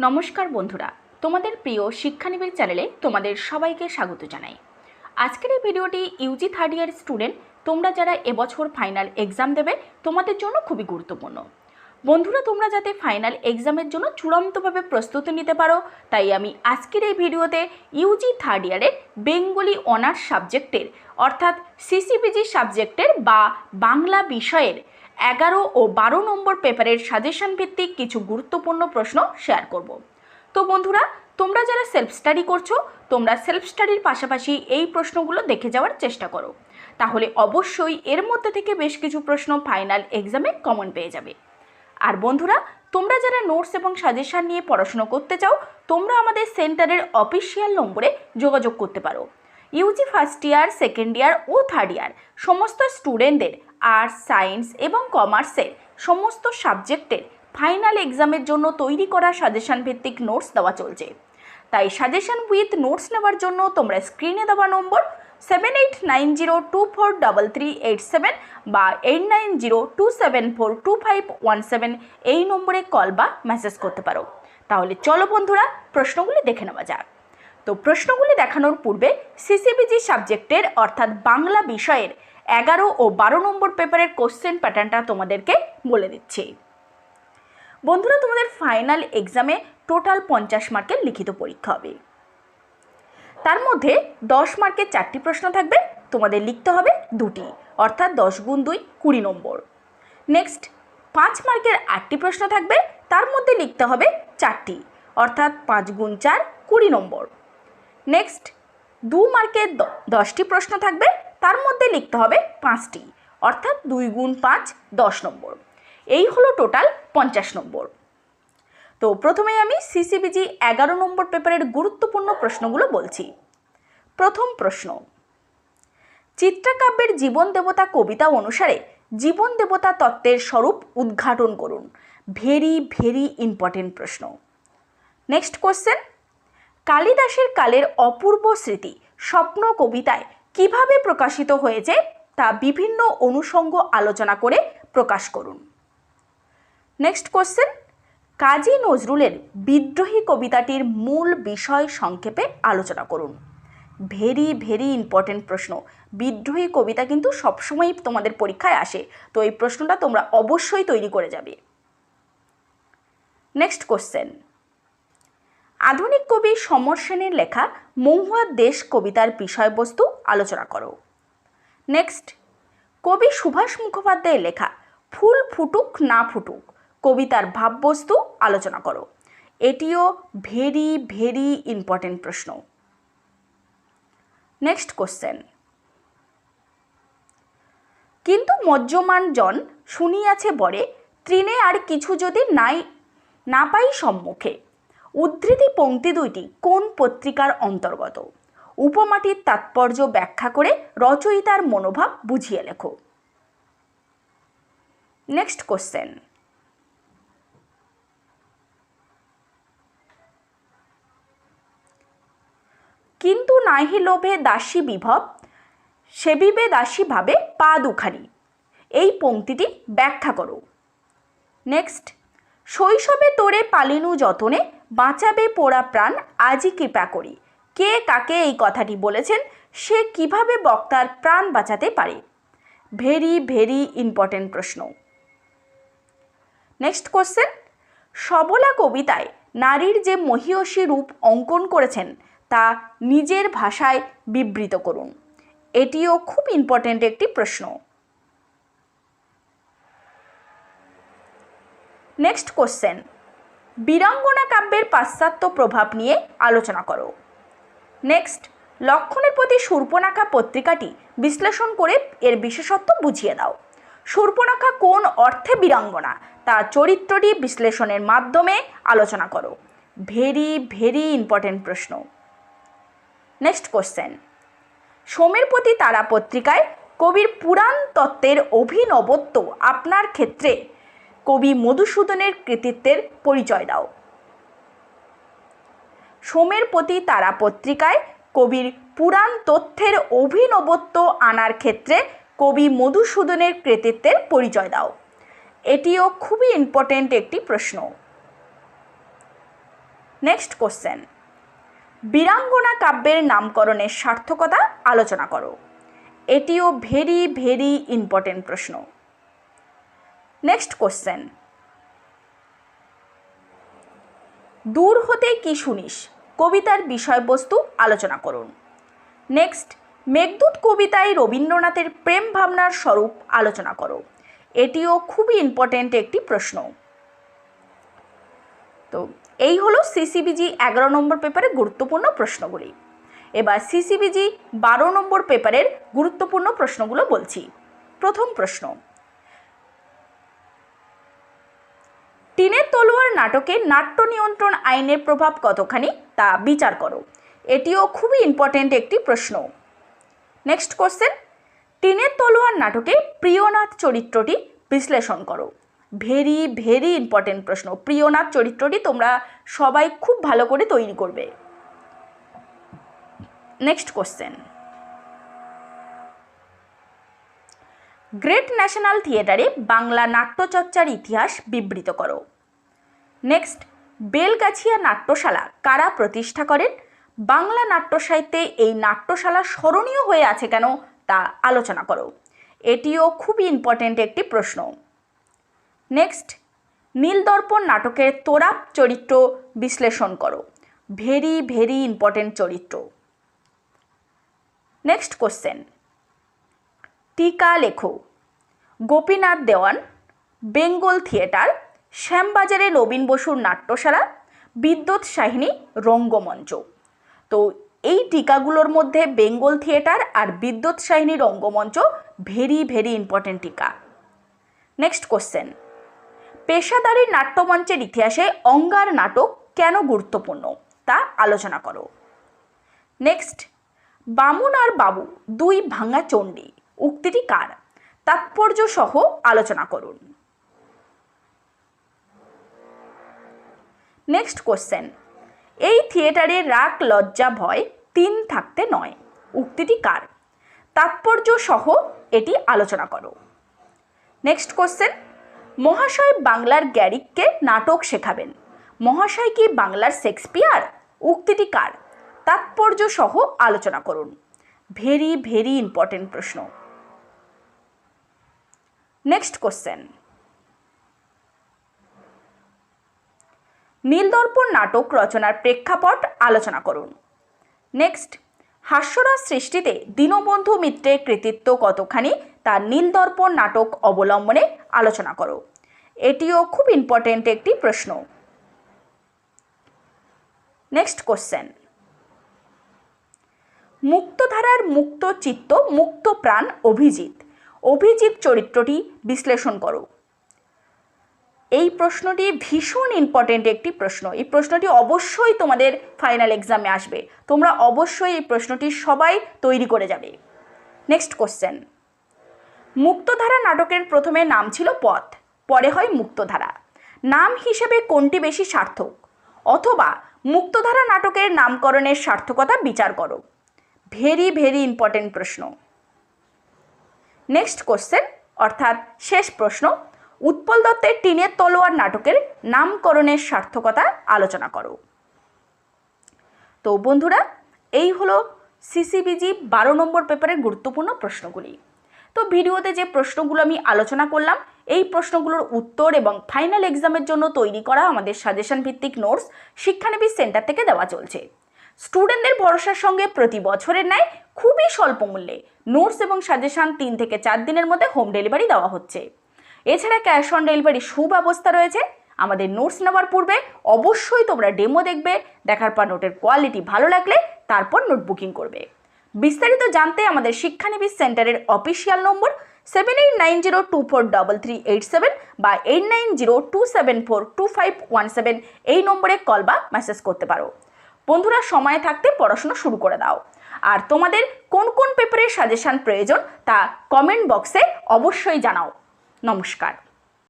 নমস্কার বন্ধুরা, তোমাদের প্রিয় শিক্ষানিবিড় চ্যানেলে তোমাদের সবাইকে স্বাগত জানাই। আজকের এই ভিডিওটি ইউজি থার্ড ইয়ার স্টুডেন্ট, তোমরা যারা এবছর ফাইনাল এক্সাম দেবে তোমাদের জন্য খুবই গুরুত্বপূর্ণ। বন্ধুরা, তোমরা যাতে ফাইনাল এক্সামের জন্য চূড়ান্তভাবে প্রস্তুতি নিতে পারো, তাই আমি আজকের এই ভিডিওতে ইউজি থার্ড ইয়ারের বেঙ্গলি অনার্স সাবজেক্টের অর্থাৎ সিসিবিজি সাবজেক্টের বা বাংলা বিষয়ের 11 ও 12 নম্বর পেপারের সাজেশন ভিত্তিক কিছু গুরুত্বপূর্ণ প্রশ্ন শেয়ার করব। তো বন্ধুরা, তোমরা যারা সেলফ স্টাডি করছো, তোমরা সেলফ স্টাডির পাশাপাশি এই প্রশ্নগুলো দেখে যাওয়ার চেষ্টা করো, তাহলে অবশ্যই এর মধ্যে থেকে বেশ কিছু প্রশ্ন ফাইনাল এক্সামে কমন পেয়ে যাবে। আর বন্ধুরা, তোমরা যারা নোটস এবং সাজেশন নিয়ে পড়াশোনা করতে চাও, তোমরা আমাদের সেন্টারের অফিসিয়াল নম্বরে যোগাযোগ করতে পারো। UG first year, second year ও থার্ড ইয়ার সমস্ত স্টুডেন্টদের আর্টস, সায়েন্স এবং কমার্সের সমস্ত সাবজেক্টের ফাইনাল এক্সামের জন্য তৈরি করা সাজেশন ভিত্তিক নোটস দেওয়া চলছে। তাই সাজেশন উইথ নোটস নেওয়ার জন্য তোমরা স্ক্রিনে দেওয়া নম্বর 7890243387 বা 8902742517 এই নম্বরে কল বা মেসেজ করতে পারো। তাহলে চলো বন্ধুরা, প্রশ্নগুলি দেখে নেওয়া যাক। তো প্রশ্নগুলি দেখানোর পূর্বে সিসিবিজি সাবজেক্টের অর্থাৎ বাংলা বিষয়ের 11 ও 12 নম্বর পেপারের কোশ্চেন প্যাটার্নটা তোমাদেরকে বলে দিচ্ছি। বন্ধুরা, তোমাদের ফাইনাল এক্সামে টোটাল 50 মার্কের লিখিত পরীক্ষা হবে। তার মধ্যে 10 মার্কের 4টি প্রশ্ন থাকবে, তোমাদের লিখতে হবে 2টি, অর্থাৎ 10 গুণ 2 20 নম্বর। নেক্সট 5 মার্কের 8টি প্রশ্ন থাকবে, তার মধ্যে লিখতে হবে 4টি, অর্থাৎ 5 গুণ 4 20 নম্বর। নেক্সট 2 মার্কের 10টি প্রশ্ন থাকবে, তার মধ্যে লিখতে হবে 5টি, অর্থাৎ 2 গুণ 5 10 নম্বর। এই হলো টোটাল 50 নম্বর। তো প্রথমে আমি সিসিবিজি 11 নম্বর পেপারের গুরুত্বপূর্ণ প্রশ্নগুলো বলছি। প্রথম প্রশ্ন, চিত্রাকাব্যের জীবন দেবতা কবিতা অনুসারে জীবন দেবতা তত্ত্বের স্বরূপ উদ্ঘাটন করুন। ভেরি ভেরি ইম্পর্টেন্ট প্রশ্ন। নেক্সট কোশ্চেন, কালিদাসের কালের অপূর্ব স্মৃতি স্বপ্ন কবিতায় কিভাবে প্রকাশিত হয়েছে তা বিভিন্ন অনুষঙ্গ আলোচনা করে প্রকাশ করুন। নেক্সট কোশ্চেন, কাজী নজরুলের বিদ্রোহী কবিতাটির মূল বিষয় সংক্ষেপে আলোচনা করুন। ভেরি ভেরি ইম্পর্টেন্ট প্রশ্ন। বিদ্রোহী কবিতা কিন্তু সবসময়ই তোমাদের পরীক্ষায় আসে, তো এই প্রশ্নটা তোমরা অবশ্যই তৈরি করে যাবে। নেক্সট কোশ্চেন, আধুনিক কবি সমর সেনের লেখা মহুয়ার দেশ কবিতার বিষয়বস্তু আলোচনা করো। নেক্সট, কবি সুভাষ মুখোপাধ্যায়ের লেখা ফুল ফুটুক না ফুটুক কবিতার ভাববস্তু আলোচনা করো। এটিও ভেরি ভেরি ইম্পর্টেন্ট প্রশ্ন। নেক্সট কোশ্চেন, কিন্তু মজ্জমান জন শুনিয়াছে বরে তৃণে আর কিছু যদি না পাই সম্মুখে। উদ্ধৃতি পংক্তি দুইটি কোন পত্রিকার অন্তর্গত? উপমাটির তাৎপর্য ব্যাখ্যা করে রচয়িতার মনোভাব বুঝিয়ে লেখো। নেক্সট কোশ্চেন, কিন্তু নাহি লোভে দাসী বিভব সেবিবে দাসী ভাবে পা দুখানি, এই পংক্তিটি ব্যাখ্যা করো। নেক্সট, শৈশবে তোরে পালিনু যতনে বাঁচাবে পোড়া প্রাণ আজি কৃপা করি, কে কাকে এই কথাটি বলেছেন, সে কিভাবে বক্তার প্রাণ বাঁচাতে পারে? ভেরি ভেরি ইম্পর্টেন্ট প্রশ্ন। নেক্সট কোশ্চেন, সবলা কবিতায় নারীর যে মহীয়সী রূপ অঙ্কন করেছেন তা নিজের ভাষায় বিবৃত করুন। এটিও খুব ইম্পর্টেন্ট একটি প্রশ্ন। নেক্সট কোশ্চেন, বীরাঙ্গনা কাব্যের পাশ্চাত্য প্রভাব নিয়ে আলোচনা করো। নেক্সট, লক্ষণের প্রতি শূর্পণখা পত্রিকাটি বিশ্লেষণ করে এর বিশেষত্ব বুঝিয়ে দাও। শূর্পণখা কোন অর্থে বীরাঙ্গনা তা চরিত্রটি বিশ্লেষণের মাধ্যমে আলোচনা করো। ভেরি ভেরি ইম্পর্টেন্ট প্রশ্ন। নেক্সট কোশ্চেন, সোমেরপতি তারা পত্রিকায় কবির পুরাণ তত্ত্বের অভিনবত্ব আপনার ক্ষেত্রে কবি মধুসূদনের কৃতিত্বের পরিচয় দাও। সোমেরপতি তারা পত্রিকায় কবির পুরাণ তথ্যের অভিনবত্ব আনার ক্ষেত্রে কবি মধুসূদনের কৃতিত্বের পরিচয় দাও। এটিও খুবই ইম্পর্টেন্ট একটি প্রশ্ন। নেক্সট কোশ্চেন, বীরাঙ্গনা কাব্যের নামকরণের সার্থকতা আলোচনা করো। এটিও ভেরি ভেরি ইম্পর্টেন্ট প্রশ্ন। নেক্সট কোশ্চেন, দূর হতে কি শুনিস কবিতার বিষয়বস্তু আলোচনা করুন। নেক্সট, মেঘদূত কবিতায় রবীন্দ্রনাথের প্রেম ভাবনার স্বরূপ আলোচনা করো। এটিও খুবই ইম্পর্টেন্ট একটি প্রশ্ন। তো এই হলো সিসিবিজি 11 নম্বর পেপারের গুরুত্বপূর্ণ প্রশ্নগুলি। এবার সিসিবিজি 12 নম্বর পেপারের গুরুত্বপূর্ণ প্রশ্নগুলো বলছি। প্রথম প্রশ্ন, টিনের তলোয়ার নাটকে নাট্য নিয়ন্ত্রণ আইনের প্রভাব কতখানি তা বিচার করো। এটিও খুবই ইম্পর্টেন্ট একটি প্রশ্ন। নেক্সট কোশ্চেন, টিনের তলোয়ার নাটকে প্রিয়নাথ চরিত্রটি বিশ্লেষণ করো। ভেরি ভেরি ইম্পর্টেন্ট প্রশ্ন। প্রিয়নাথ চরিত্রটি তোমরা সবাই খুব ভালো করে তৈরি করবে। নেক্সট কোশ্চেন, গ্রেট ন্যাশনাল থিয়েটারে বাংলা নাট্যচর্চার ইতিহাস বিবৃত করো। নেক্সট, বেলগাছিয়া নাট্যশালা কারা প্রতিষ্ঠা করেন? বাংলা নাট্য সাহিত্যে এই নাট্যশালা স্মরণীয় হয়ে আছে কেন তা আলোচনা করো। এটিও খুবই ইম্পর্টেন্ট একটি প্রশ্ন। নেক্সট, নীলদর্পণ নাটকের তোরাপ চরিত্র বিশ্লেষণ করো। ভেরি ভেরি ইম্পর্টেন্ট চরিত্র। নেক্সট কোশ্চেন, টিকা লেখো। গোপীনাথ দেওয়ান, বেঙ্গল থিয়েটার, শ্যামবাজারে নবীন বসুর নাট্যশালা, বিদ্যুৎ সাহিনী রঙ্গমঞ্চ। তো এই টিকাগুলোর মধ্যে বেঙ্গল থিয়েটার আর বিদ্যুৎ সাহিনী রঙ্গমঞ্চ ভেরি ভেরি ইম্পর্টেন্ট টিকা। নেক্সট কোশ্চেন, পেশাদারি নাট্যমঞ্চের ইতিহাসে অঙ্গার নাটক কেন গুরুত্বপূর্ণ তা আলোচনা করো। নেক্সট, বামুন আর বাবু দুই ভাঙা চণ্ডী উক্তিটি কার? তাৎপর্য সহ আলোচনা করুন। নেক্সট কোশ্চেন, এই থিয়েটারে রাগ লজ্জা ভয় তিন থাকতে নয় উক্তিটি কার? তাৎপর্য সহ এটি আলোচনা করো। নেক্সট কোশ্চেন, মহাশয় বাংলার গ্যারিককে নাটক শেখাবেন। মহাশয় কি বাংলার শেক্সপিয়ার? উক্তিটি কার? তাৎপর্য সহ আলোচনা করুন। ভেরি ভেরি ইম্পর্টেন্ট প্রশ্ন। নেক্সট কোশ্চেন, নীলদর্পণ নাটক রচনার প্রেক্ষাপট আলোচনা করুন। নেক্সট, হাস্যরস সৃষ্টিতে দীনবন্ধু মিত্রের কৃতিত্ব কতখানি তা নীলদর্পণ নাটক অবলম্বনে আলোচনা করো। এটিও খুব ইম্পর্টেন্ট একটি প্রশ্ন। নেক্সট কোশ্চেন, মুক্তধারার মুক্ত চিত্ত মুক্ত প্রাণ অভিজিৎ অভিজিৎ চরিত্রটি বিশ্লেষণ করো। এই প্রশ্নটি ভীষণ ইম্পর্টেন্ট একটি প্রশ্ন। এই প্রশ্নটি অবশ্যই তোমাদের ফাইনাল এক্সামে আসবে। তোমরা অবশ্যই এই প্রশ্নটি সবাই তৈরি করে যাবে। নেক্সট কোশ্চেন, মুক্তধারা নাটকের প্রথমে নাম ছিল পথ, পরে হয় মুক্তধারা। নাম হিসেবে কোনটি বেশি সার্থক? অথবা মুক্তধারা নাটকের নামকরণের সার্থকতা বিচার করো। ভেরি ভেরি ইম্পর্টেন্ট প্রশ্ন। নেক্সট কোশ্চেন অর্থাৎ শেষ প্রশ্ন, উৎপল দত্তের টিনের তলোয়ার নাটকের নামকরণের সার্থকতা আলোচনা করো। তো বন্ধুরা, এই হলো সিসিবিজি 12 নম্বর পেপারের গুরুত্বপূর্ণ প্রশ্নগুলি। তো ভিডিওতে যে প্রশ্নগুলো আমি আলোচনা করলাম, এই প্রশ্নগুলোর উত্তর এবং ফাইনাল এক্সামের জন্য তৈরি করা আমাদের সাজেশন ভিত্তিক নোটস শিক্ষানবিশ সেন্টার থেকে দেওয়া চলছে। স্টুডেন্টদের ভরসার সঙ্গে প্রতি বছরের ন্যায় খুবই স্বল্প মূল্যে নোটস এবং সাজেশন 3 থেকে 4 দিনের মধ্যে হোম ডেলিভারি দেওয়া হচ্ছে। এছাড়া ক্যাশ অন ডেলিভারি সুব্যবস্থা রয়েছে। আমাদের নোটস নেওয়ার পূর্বে অবশ্যই তোমরা ডেমো দেখবে, দেখার পর নোটের কোয়ালিটি ভালো লাগলে তারপর নোট বুকিং করবে। বিস্তারিত জানতে আমাদের শিক্ষানবিশ সেন্টারের অফিসিয়াল নম্বর 7890243387 বা 8902742517 এই নম্বরে কল বা মেসেজ করতে পারো। বন্ধুরা, সময় থাকতে পড়াশোনা শুরু করে দাও। আর তোমাদের কোন কোন পেপারের সাজেশন প্রয়োজন তা কমেন্ট বক্সে অবশ্যই জানাও। নমস্কার।